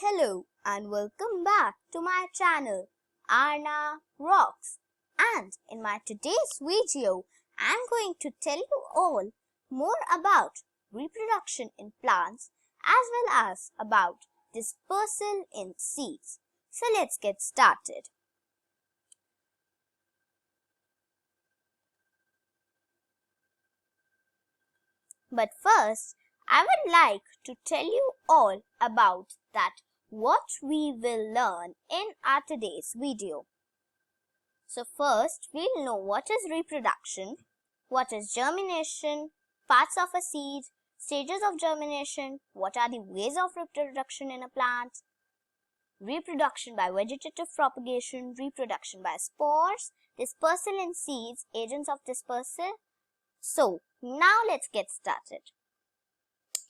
Hello and welcome back to my channel Arna Rocks, and in my today's video I'm going to tell you all more about reproduction in plants as well as about dispersal in seeds. So let's get started. But first, I would like to tell you all about what we will learn in our today's video. So first, we'll know what is reproduction, what is germination, parts of a seed, stages of germination, what are the ways of reproduction in a plant, reproduction by vegetative propagation, reproduction by spores, dispersal in seeds, agents of dispersal. So now let's get started.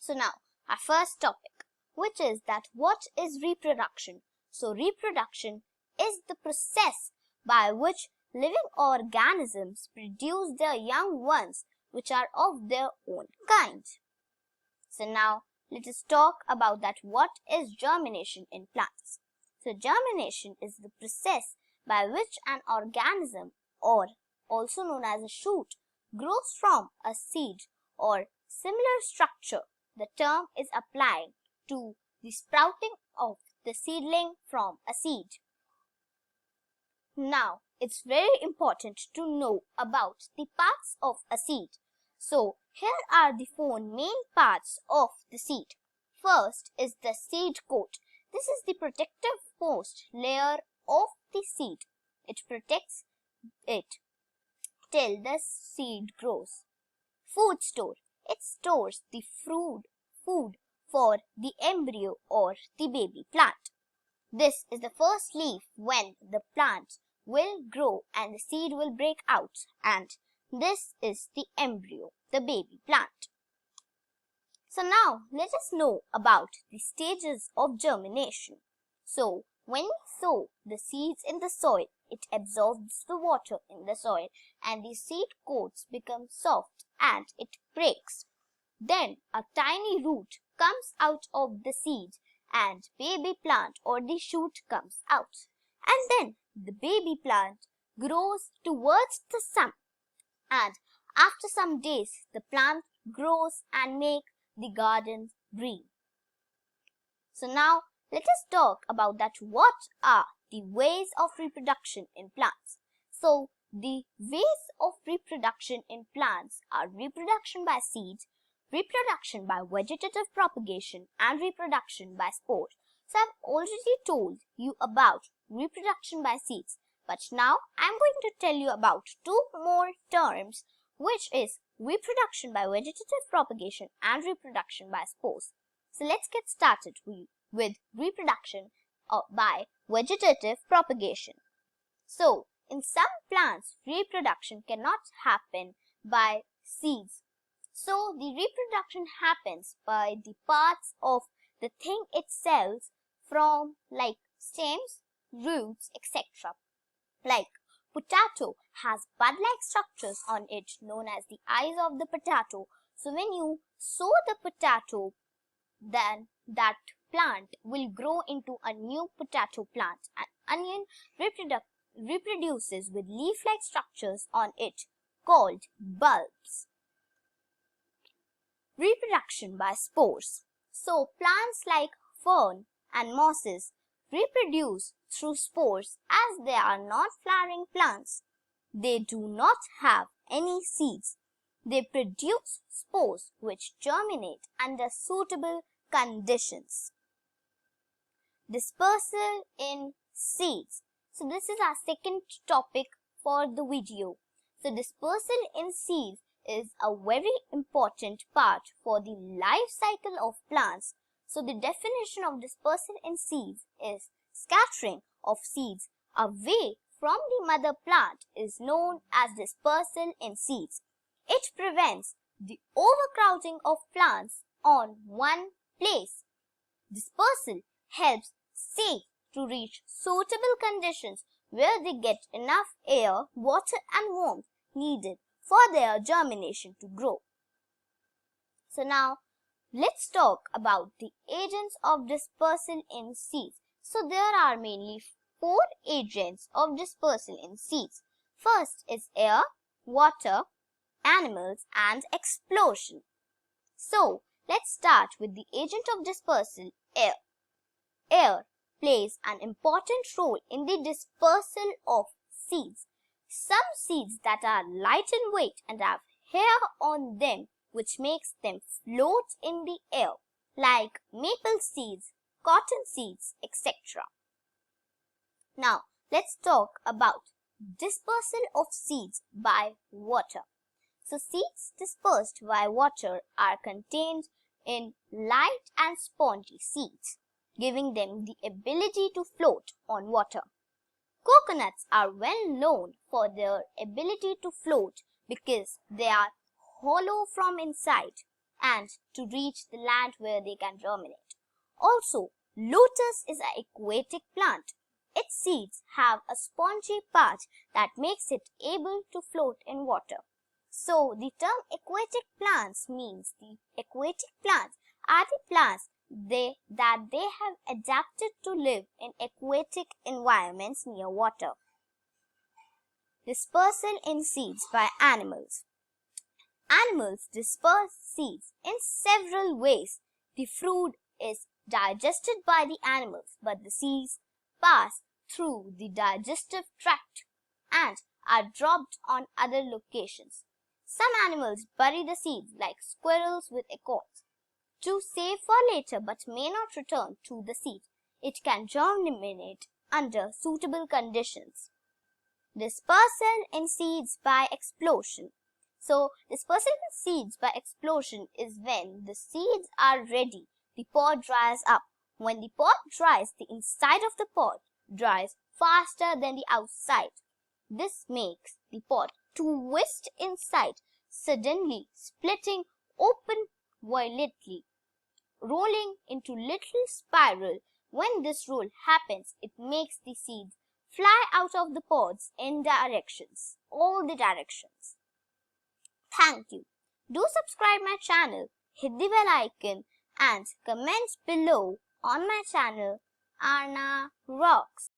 So now our first topic, which is what is reproduction? So reproduction is the process by which living organisms produce their young ones which are of their own kind. So now let us talk about what is germination in plants. So germination is the process by which an organism, or also known as a shoot, grows from a seed or similar structure. The term is applied to the sprouting of the seedling from a seed. Now, it's very important to know about the parts of a seed. So, here are the four main parts of the seed. First is the seed coat. This is the protective post layer of the seed. It protects it till the seed grows. Food store. It stores the food for the embryo or the baby plant. This is the first leaf when the plant will grow and the seed will break out, and this is the embryo, the baby plant. So now let us know about the stages of germination. So when we sow the seeds in the soil, it absorbs the water in the soil and the seed coats become soft and it breaks. Then a tiny root comes out of the seed and baby plant or the shoot comes out. And then the baby plant grows towards the sun. And after some days, the plant grows and makes the garden green. So now let us talk about what are the ways of reproduction in plants. So the ways of reproduction in plants are reproduction by seeds, reproduction by vegetative propagation, and reproduction by spores. So I've already told you about reproduction by seeds, but now I'm going to tell you about two more terms, which is reproduction by vegetative propagation and reproduction by spores. So let's get started with reproduction by vegetative propagation. So in some plants, reproduction cannot happen by seeds. So the reproduction happens by the parts of the thing itself from like stems, roots, etc. Like potato has bud-like structures on it known as the eyes of the potato. So when you sow the potato, then that plant will grow into a new potato plant. An onion reproduces with leaf-like structures on it called bulbs. Reproduction by spores. So plants like fern and mosses reproduce through spores as they are not flowering plants. They do not have any seeds. They produce spores which germinate under suitable conditions. Dispersal in seeds. So this is our second topic for the video. So dispersal in seeds is a very important part for the life cycle of plants. So the definition of dispersal in seeds is scattering of seeds away from the mother plant is known as dispersal in seeds. It prevents the overcrowding of plants on one place. Dispersal helps seeds to reach suitable conditions where they get enough air, water and warmth needed for their germination to grow. So now let's talk about the agents of dispersal in seeds. So there are mainly 4 agents of dispersal in seeds. First is air, water, animals, and explosion. So let's start with the agent of dispersal, air. Air plays an important role in the dispersal of seeds. Some seeds that are light in weight and have hair on them which makes them float in the air, like maple seeds, cotton seeds, etc. Now, let's talk about dispersal of seeds by water. So, seeds dispersed by water are contained in light and spongy seeds, giving them the ability to float on water. Coconuts are well known for their ability to float because they are hollow from inside and to reach the land where they can germinate. Also, lotus is an aquatic plant. Its seeds have a spongy part that makes it able to float in water. So, the term aquatic plants means the aquatic plants are the plants that they have adapted to live in aquatic environments near water. Dispersal in seeds by animals. Animals disperse seeds in several ways. The fruit is digested by the animals, but the seeds pass through the digestive tract and are dropped on other locations. Some animals bury the seeds, like squirrels with acorns, to save for later but may not return to the seed. It can germinate under suitable conditions. Dispersal in seeds by explosion. So, dispersal in seeds by explosion is when the seeds are ready. The pod dries up. When the pod dries, the inside of the pod dries faster than the outside. This makes the pod twist inside, suddenly splitting open violently, rolling into little spiral. When this roll happens, it makes the seeds fly out of the pods in all the directions. Thank you. Do subscribe my channel, hit the bell icon and comment below on my channel. Arna Rocks.